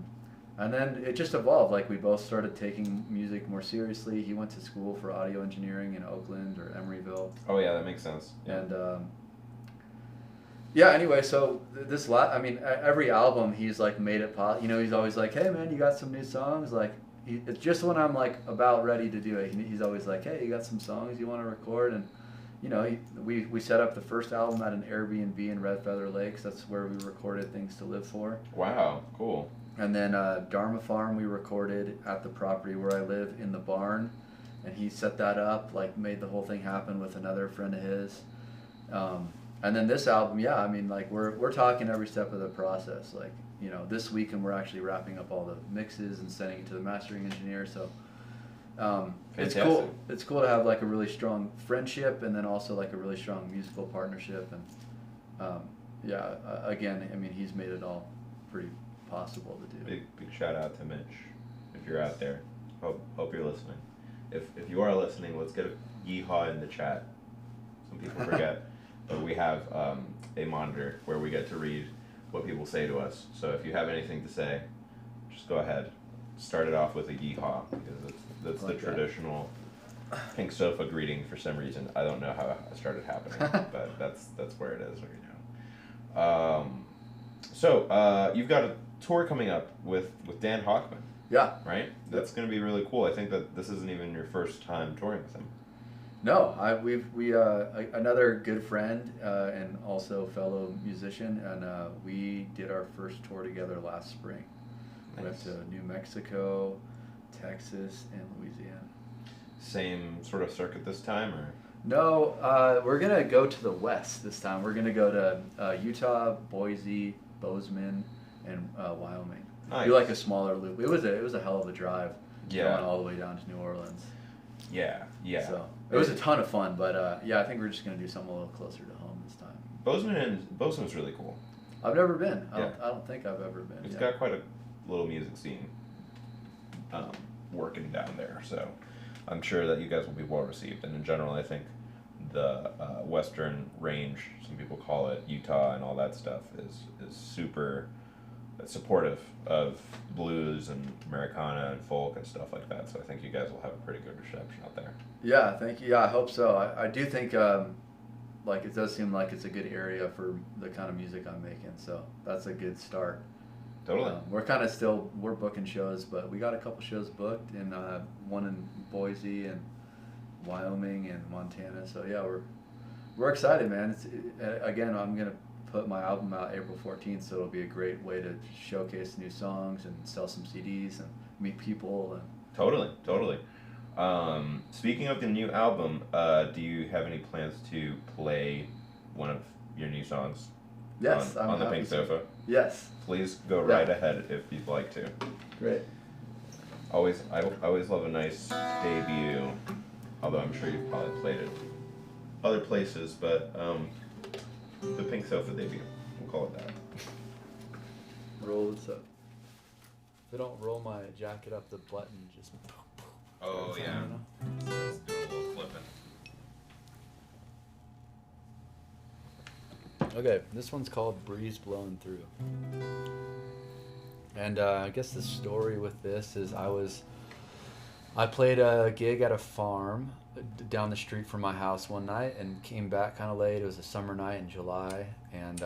B: And then it just evolved. Like, we both started taking music more seriously. He went to school for audio engineering in Oakland or Emeryville.
A: Oh yeah, that makes sense. Yeah.
B: And yeah, anyway, so I mean, every album he's like made it you know, he's always like, hey man, you got some new songs? Like, it's just when I'm like about ready to do it, he's always like, hey, you got some songs you want to record? And you know, we set up the first album at an Airbnb in Red Feather Lakes. That's where we recorded Things to Live For.
A: Wow, cool.
B: And then Dharma Farm we recorded at the property where I live in the barn, and he set that up, like made the whole thing happen with another friend of his. And then this album, yeah, I mean, like we're talking every step of the process. Like, you know, this weekend we're actually wrapping up all the mixes and sending it to the mastering engineer. So it's cool. It's cool to have like a really strong friendship and then also like a really strong musical partnership. And yeah, again, I mean, he's made it all pretty possible to do.
A: Big shout out to Mitch, if you're out there. Hope you're listening. If you are listening, let's get a yeehaw in the chat. Some people forget. But we have a monitor where we get to read what people say to us. So if you have anything to say, just go ahead. Start it off with a yeehaw, because that's like the traditional pink sofa greeting for some reason. I don't know how it started happening, but that's where it is right now. So you've got a tour coming up with Dan Hockman.
B: Yeah.
A: Right? That's going to be really cool. I think that this isn't even your first time touring with him.
B: No, another good friend and also fellow musician, and we did our first tour together last spring.
A: Nice.
B: We went to New Mexico, Texas, and Louisiana.
A: Same sort of circuit this time, or?
B: No, we're gonna go to the west this time. We're gonna go to Utah, Boise, Bozeman, and Wyoming.
A: Nice.
B: Do like a smaller loop. It was a hell of a drive.
A: Yeah.
B: Going all the way down to New Orleans.
A: Yeah.
B: So it was a ton of fun, but yeah, I think we're just gonna do something a little closer to home this time.
A: Bozeman's really cool.
B: I've never been.
A: Yeah.
B: I don't think I've ever been.
A: It's got quite a little music scene working down there, so I'm sure that you guys will be well received. And in general, I think the Western Range, some people call it, Utah and all that stuff, is super supportive of blues and Americana and folk and stuff like that. So I think you guys will have a pretty good reception out there.
B: Yeah, thank you. Yeah, I hope so. I do think like it does seem like it's a good area for the kind of music I'm making. So that's a good start.
A: Totally.
B: We're kind of we're booking shows, but we got a couple shows booked, and one in Boise and Wyoming and Montana. So yeah, we're excited, man. Again, I'm gonna put my album out April 14th, so it'll be a great way to showcase new songs and sell some CDs and meet people. And
A: Totally. Speaking of the new album, do you have any plans to play one of your new songs?
B: Yes,
A: on the pink sofa.
B: Yes.
A: Please go right ahead if you'd like to.
B: Great.
A: I always love a nice debut, although I'm sure you've probably played it other places, but the pink sofa debut, we'll call it that.
B: Roll this up. If I don't roll my jacket up the button, just.
A: Oh yeah. Let's do a little flipping.
B: Okay, this one's called Breeze Blowing Through. And I guess the story with this is I played a gig at a farm down the street from my house one night and came back kind of late. It was a summer night in July, and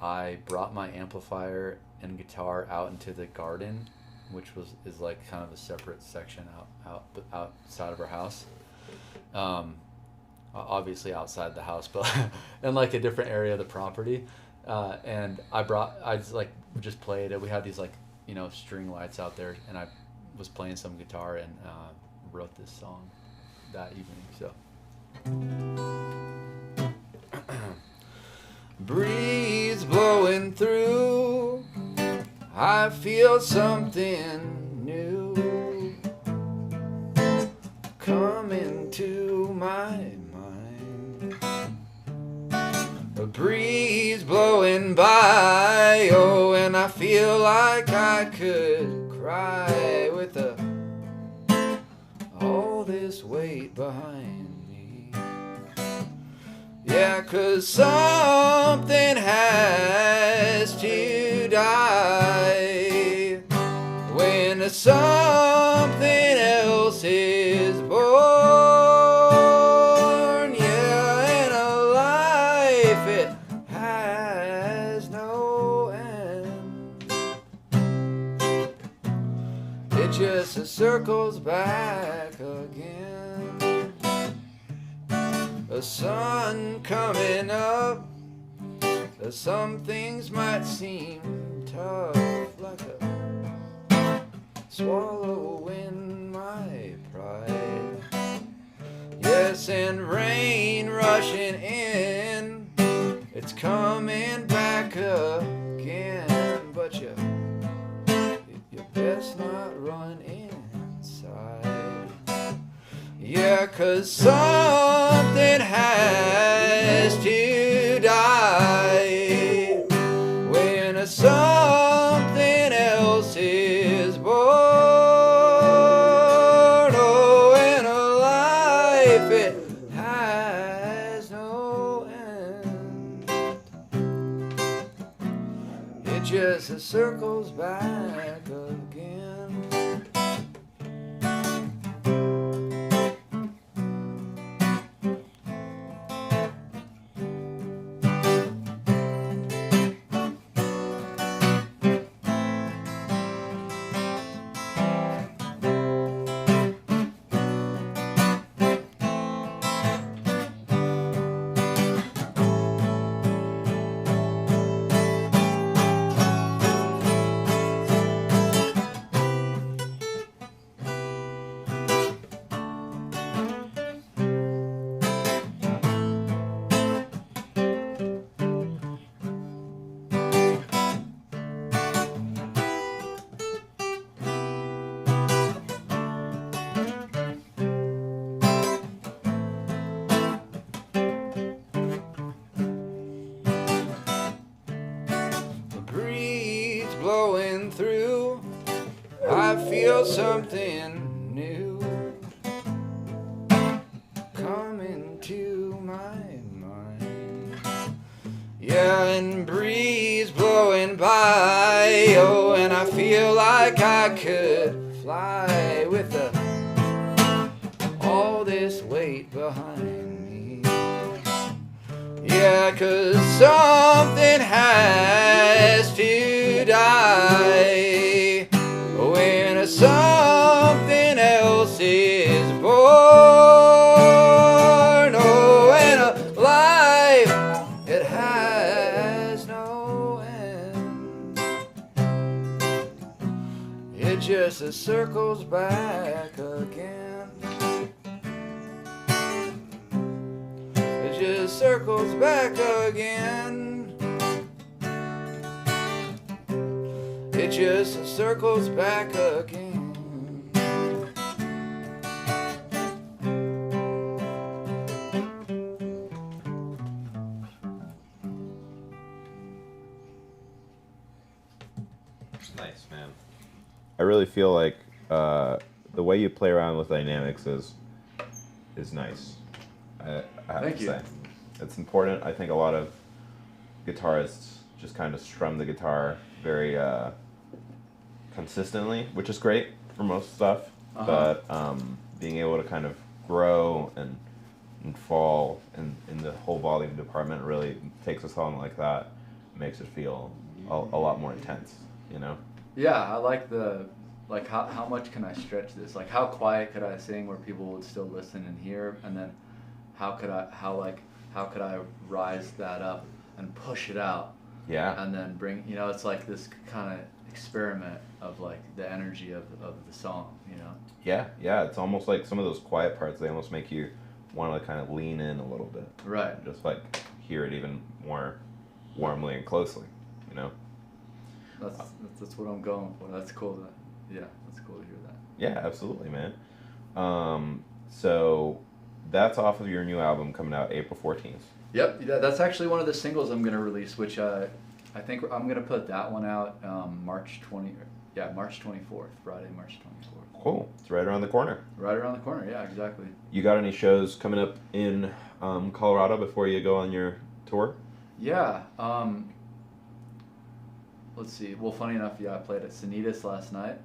B: I brought my amplifier and guitar out into the garden, which is like kind of a separate section outside of our house. Obviously outside the house, but in like a different area of the property. And I just played it. We had these string lights out there, and I was playing some guitar and wrote this song that evening. So. Breeze blowing through, I feel something new coming to my mind. A breeze blowing by, oh, and I feel like I could cry with a
C: wait behind me. Yeah, 'cause something has to die when something else is born. Yeah, and a life it has no end. It just circles back again. A sun coming up. Some things might seem tough, like a swallowing my pride. Yes, and rain rushing in, it's coming back again. But you best not run inside. Yeah, 'cause something has to die when something else is born. Oh, in a life it has no end. It just circles back again. Blowing through, I feel something new coming to my mind. Yeah, and breeze blowing by, oh, and I feel like I could fly with all this weight behind me. Yeah, 'cause something has to die when something else is born. Oh, and a life it has no end. It just circles back again. It just circles back again. It just circles back again.
A: Nice, man. I really feel like the way you play around with dynamics is nice. I have
B: Thank
A: to
B: you.
A: say. It's important. I think a lot of guitarists just kind of strum the guitar very consistently, which is great for most stuff.
B: Uh-huh.
A: But being able to kind of grow and fall in the whole volume department really takes a song like that, makes it feel a lot more intense, you know?
B: Yeah, I like how much can I stretch this? Like, how quiet could I sing where people would still listen and hear, and then how could I rise that up and push it out?
A: Yeah.
B: And then bring, it's like this kind of experiment of like the energy of the song,
A: Yeah, it's almost like some of those quiet parts, they almost make you want to kind of lean in a little bit.
B: Right.
A: Just like hear it even more warmly and closely, you know?
B: That's what I'm going for. That's cool that's cool to hear that.
A: Yeah, absolutely, man. So that's off of your new album coming out April 14th.
B: Yep, that's actually one of the singles I'm going to release, which I think I'm going to put that one out March 24th, Friday, March 24th.
A: Cool. It's right around the corner.
B: Right around the corner. Yeah, exactly.
A: You got any shows coming up in Colorado before you go on your tour?
B: Yeah. Let's see. Well, funny enough, yeah, I played at Sanitas last night,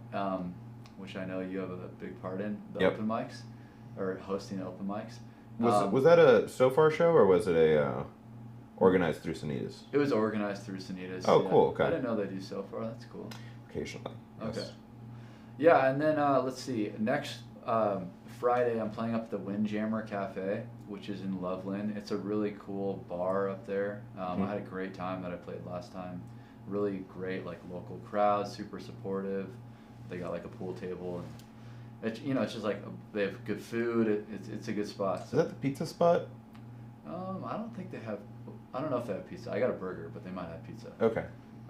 B: which I know you have a big part in, the
A: Yep.
B: open mics, or hosting open mics.
A: Was that a So Far show, or was it a organized through Sanitas?
B: It was organized through Sanitas.
A: Oh,
B: yeah.
A: cool. Okay.
B: I didn't know they do So Far. That's cool.
A: Occasionally. Yes.
B: Okay. Yeah, and then let's see. Next Friday, I'm playing up at the Windjammer Cafe, which is in Loveland. It's a really cool bar up there. I had a great time that I played last time. Really great, like local crowd, super supportive. They got like a pool table, and it's just like they have good food. It's a good spot.
A: Is that the pizza spot?
B: I don't think they have. I don't know if they have pizza. I got a burger, but they might have pizza.
A: Okay.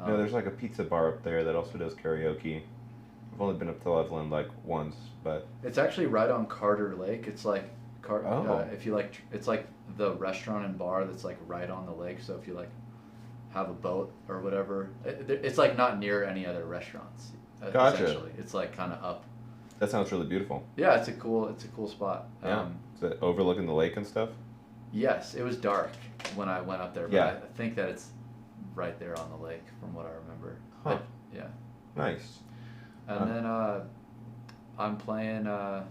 A: No, there's like a pizza bar up there that also does karaoke. I've only been up to Loveland like once, but
B: It's actually right on Carter Lake. It's like if you like, it's like the restaurant and bar that's like right on the lake. So if you like have a boat or whatever, it's like not near any other restaurants.
A: Gotcha.
B: Essentially, it's like kind of up.
A: that sounds really beautiful.
B: Yeah, it's a cool spot.
A: Yeah. Is it overlooking the lake and stuff?
B: Yes, it was dark when I went up there, but
A: Yeah.
B: I think that it's right there on the lake from what I remember.
A: Huh.
B: Yeah.
A: Nice.
B: And then I'm playing. Oh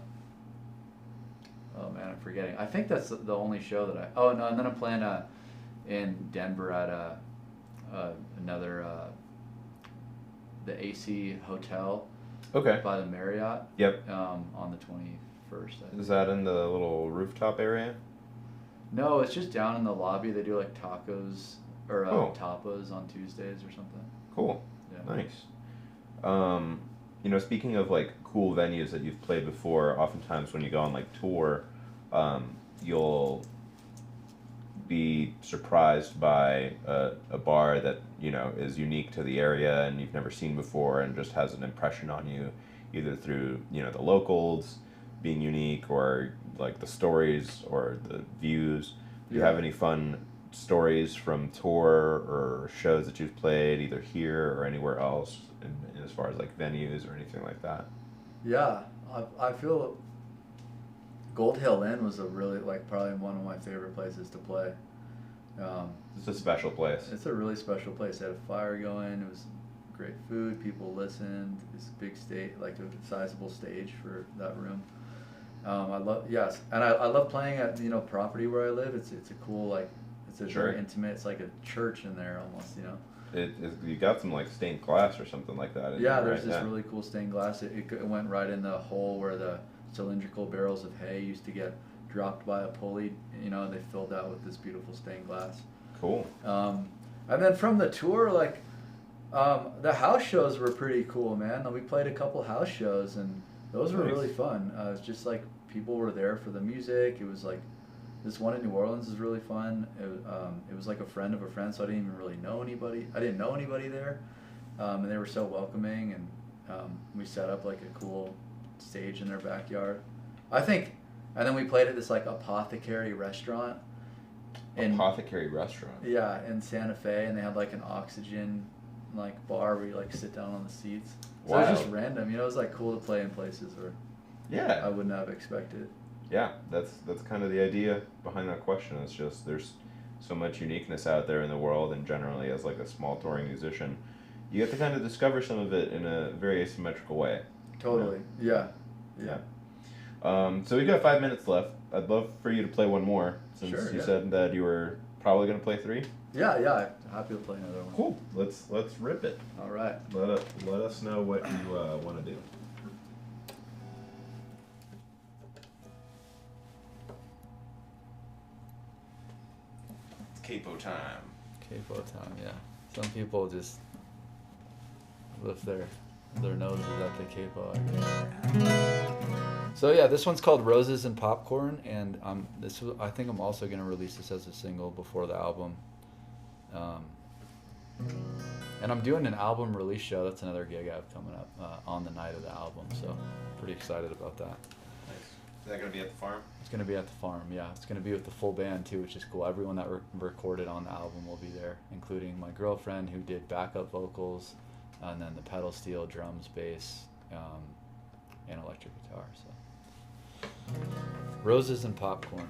B: man, I'm forgetting. I think that's the only show that I. Oh no, and then I'm playing in Denver at another the AC Hotel.
A: Okay.
B: By the Marriott.
A: Yep.
B: On the 21st. I think.
A: Is that in the little rooftop area?
B: No, it's just down in the lobby. They do like tacos or
A: Oh.
B: tapas on Tuesdays or something.
A: Cool.
B: Yeah.
A: Nice. Speaking of like cool venues that you've played before, oftentimes when you go on like tour, you'll be surprised by a bar that is unique to the area and you've never seen before and just has an impression on you, either through the locals being unique or like the stories or the views. Do you have any fun stories from tour or shows that you've played either here or anywhere else in as far as like venues or anything like that?
B: Yeah, I feel Gold Hill Inn was a really probably one of my favorite places to play.
A: It's a special place.
B: It's a really special place. They had a fire going. It was great food. People listened. It's a big stage, like a sizable stage for that room. I love playing at property where I live. It's a cool it's a very intimate. It's like a church in there almost.
A: You got some like stained glass or something like that.
B: Yeah, there's this really cool stained glass. It went right in the hole where the cylindrical barrels of hay used to get dropped by a pulley. And they filled that with this beautiful stained glass.
A: Cool.
B: And then from the tour, the house shows were pretty cool, man. We played a couple house shows, and those were really fun. It's just like people were there for the music. It was like this one in New Orleans is really fun. It was like a friend of a friend, so I didn't even really know anybody. I didn't know anybody there, and they were so welcoming. And we set up like a cool stage in their backyard. And then we played at this like apothecary restaurant.
A: Apothecary restaurant.
B: Yeah, in Santa Fe, and they had like an oxygen bar where you like sit down on the seats. So it was just random, it was like cool to play in places where I wouldn't have expected.
A: Yeah, that's kind of the idea behind that question. It's just there's so much uniqueness out there in the world, and generally as like a small touring musician, you get to kind of discover some of it in a very asymmetrical way.
B: Totally. Yeah.
A: So we got 5 minutes left. I'd love for you to play one more, since you said that you were probably going to play 3.
B: Yeah, happy to play another one.
A: Cool. Let's rip it.
B: All right.
A: Let us know what you want to do. It's capo time.
B: Capo time, yeah. Some people just lift their noses at the capo, I guess. So yeah, this one's called Roses and Popcorn, and I think I'm also gonna release this as a single before the album. And I'm doing an album release show. That's another gig I have coming up on the night of the album, so pretty excited about that.
A: Nice. Is that gonna be at the farm?
B: It's gonna be at the farm, yeah. It's gonna be with the full band too, which is cool. Everyone that recorded on the album will be there, including my girlfriend who did backup vocals, and then the pedal steel, drums, bass, and electric guitar. So roses and popcorn.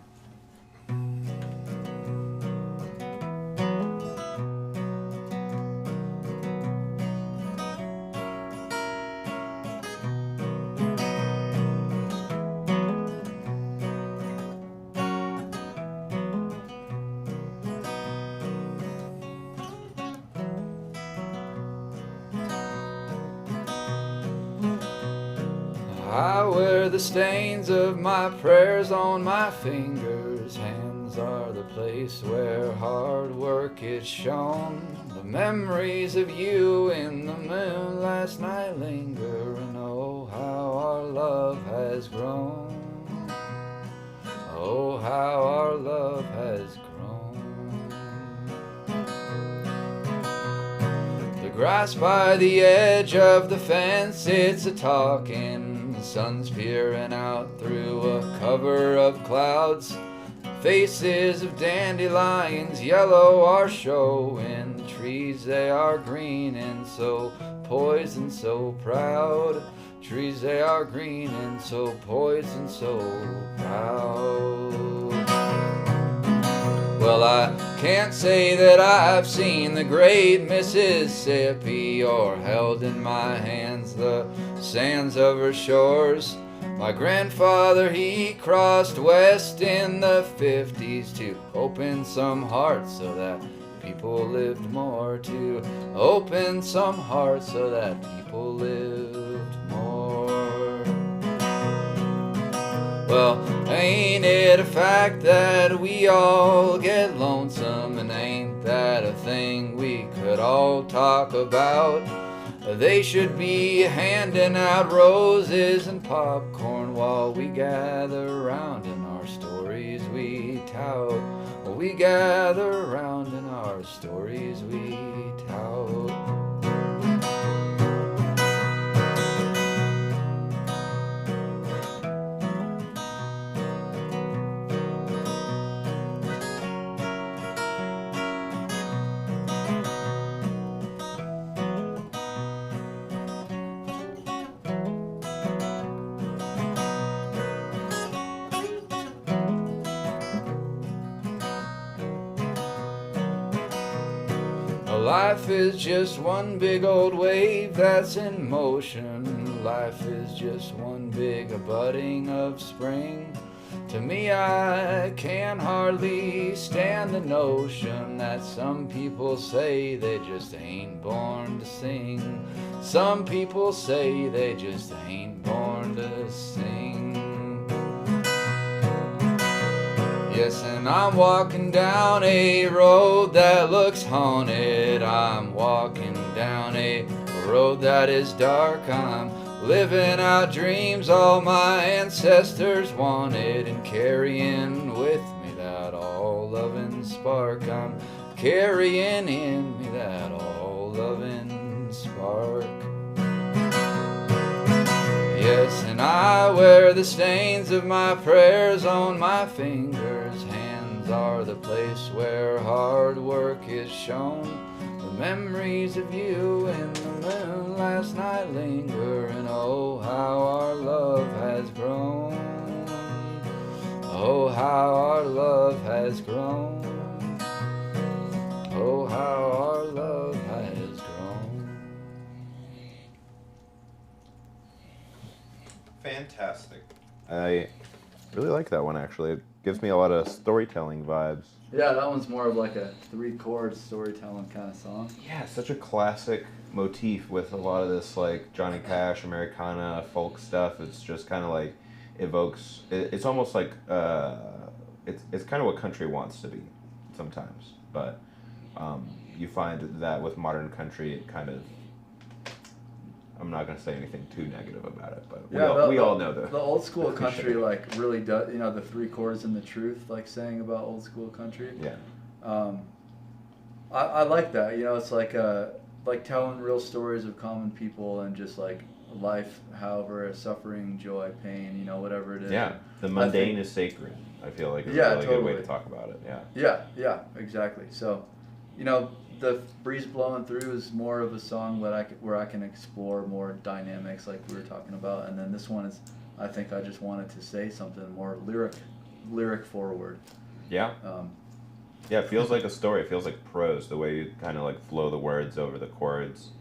B: I wear the stains of my prayers on my fingers. Hands are the place where hard work is shown. The memories of you in the moon last night linger, and oh, how our love has grown. Oh, how our love has grown. The grass by the edge of the fence, it's a talking. The sun's peering out through a cover of clouds. Faces of dandelions yellow are showing. The trees, they are green and so poised and so proud. Trees, they are green and so poised and so proud. Well, I can't say that I've seen the great Mississippi or held in my hands the sands of her shores. My grandfather, he crossed west in the 50s to open some hearts so that people lived more, to open some hearts so that people lived more. Well, ain't it a fact that we all get lonesome, and ain't that a thing we could all talk about? They should be handing out roses and popcorn while we gather round in our stories we tout. We gather round in our stories we tout. Life is just one big old wave that's in motion. Life is just one big budding of spring. To me, I can hardly stand the notion that some people say they just ain't born to sing. Some people say they just ain't born to sing. Yes, and I'm walking down a road that looks haunted. I'm walking down a road that is dark. I'm living out dreams all my ancestors wanted, and carrying with me that all-loving spark. I'm carrying in me that all-loving spark. Yes, and I wear the stains of my prayers on my fingers. Hands are the place where hard work is shown. The memories of you in the moon last night linger, and oh, how our love has grown. Oh, how our love has grown. Oh, how our love has grown.
A: Fantastic. I really like that one, actually. It gives me a lot of storytelling vibes.
B: Yeah, that one's more of like a 3-chord storytelling kind of song.
A: Yeah, such a classic motif with a lot of this like Johnny Cash, Americana, folk stuff. It's just kind of like evokes. It's almost like it's kind of what country wants to be sometimes. But you find that with modern country, it kind of. I'm not going to say anything too negative about it, but we all know
B: the old school country like really does, you know, the 3 chords and the truth, like saying about old school country.
A: Yeah.
B: I like that. You know, it's like telling real stories of common people and just like life, however, suffering, joy, pain, you know, whatever it is.
A: Yeah. The mundane is sacred. I feel like is a really good way to talk about it. Yeah.
B: Yeah, exactly. So, you know, the Breeze Blowing Through is more of a song that where I can explore more dynamics like we were talking about, and then this one is, I think I just wanted to say something more lyric forward.
A: Yeah. Yeah, it feels like a story. It feels like prose, the way you kind of like flow the words over the chords.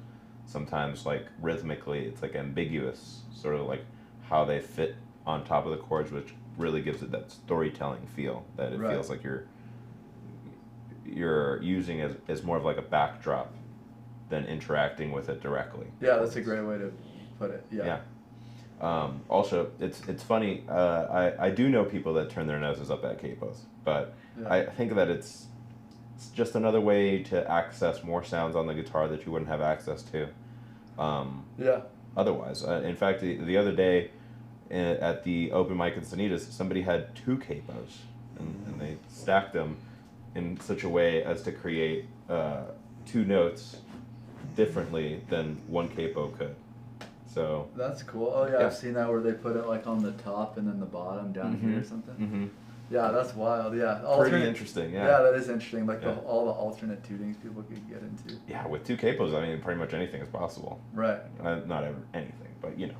A: Sometimes like rhythmically, it's like ambiguous, sort of like how they fit on top of the chords, which really gives it that storytelling feel that it feels like you're using as more of like a backdrop than interacting with it directly.
B: Yeah, that's a great way to put it. Yeah.
A: Also, it's funny. I do know people that turn their noses up at capos, but I think that it's just another way to access more sounds on the guitar that you wouldn't have access to. Otherwise, in fact, the other day at the open mic in Sanitas, somebody had 2 capos, and they stacked them in such a way as to create 2 notes differently than one capo could. So
B: that's cool. Oh yeah, I've seen that where they put it like on the top and then the bottom down here or something.
A: Mm-hmm.
B: Yeah, that's wild. Yeah,
A: pretty interesting. Yeah,
B: that is interesting. Like all the alternate tunings people could get into.
A: Yeah, with 2 capos, I mean, pretty much anything is possible.
B: Right.
A: Not anything, but you know.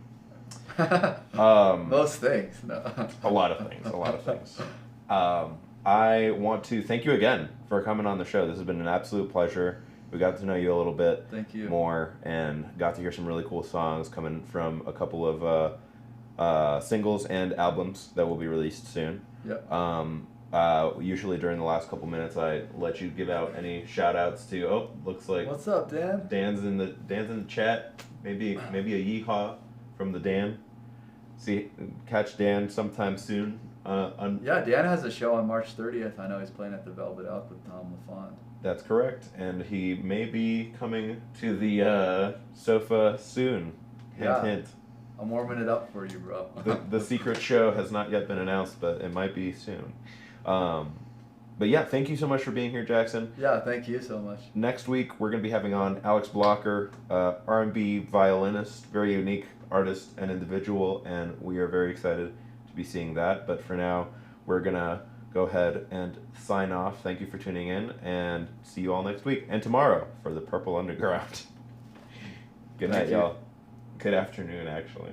B: Most things. No.
A: A lot of things. I want to thank you again for coming on the show. This has been an absolute pleasure. We got to know you a little bit more and got to hear some really cool songs coming from a couple of singles and albums that will be released soon.
B: Yep.
A: Usually during the last couple minutes, I let you give out any shout outs to, looks like
B: what's up, Dan?
A: Dan's in the chat. Maybe a yeehaw from the Dan. Catch Dan sometime soon.
B: Dan has a show on March 30th. I know he's playing at the Velvet Elk with Tom LaFond.
A: That's correct, and he may be coming to the sofa soon. Hint.
B: I'm warming it up for you, bro.
A: the secret show has not yet been announced, but it might be soon. But yeah, thank you so much for being here, Jackson.
B: Yeah, thank you so much.
A: Next week, we're going to be having on Alex Blocker, R&B violinist, very unique artist and individual, and we are very excited to be seeing that. But for now, we're going to go ahead and sign off. Thank you for tuning in, and see you all next week and tomorrow for the Purple Underground. Good night, y'all. Good afternoon, actually.